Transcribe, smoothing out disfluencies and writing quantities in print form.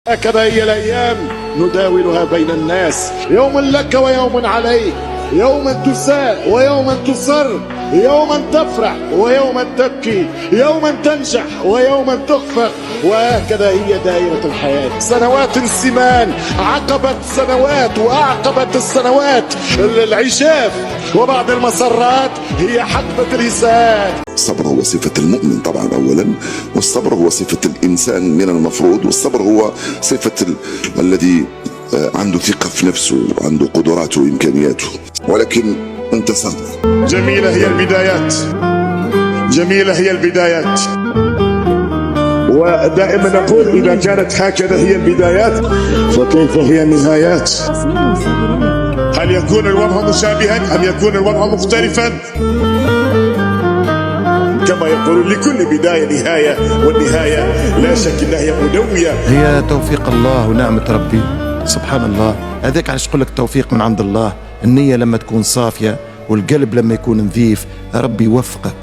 هكذا هي الأيام نداولها بين الناس، يوم لك ويوم عليك، يوما تساء ويوما تصر، يوما تفرح ويوما تبكي، يوما تنجح ويوما تخفق، وهكذا هي دائرة الحياة. سنوات سمان عقبت سنوات وأعقبت السنوات العشاف، وبعد المسرات هي حقبة الهساءات. الصبر هو صفة المؤمن طبعا أولا، والصبر هو صفة الإنسان من المفروض، والصبر هو صفة الذي عنده ثقة في نفسه، عنده قدراته وإمكانياته، ولكن أنت صادق. جميلة هي البدايات، جميلة هي البدايات، ودائما نقول إذا كانت هكذا هي البدايات فكيف هي النهايات؟ هل يكون الوضع مشابها؟ هل يكون الوضع مختلفا؟ كما يقولون لكل بداية نهاية، والنهاية لا شك أنها هي منوية. هي توفيق الله ونعمة ربي سبحان الله. هذاك علاش نقول لك التوفيق من عند الله. النية لما تكون صافية والقلب لما يكون نظيف ربي يوفقك.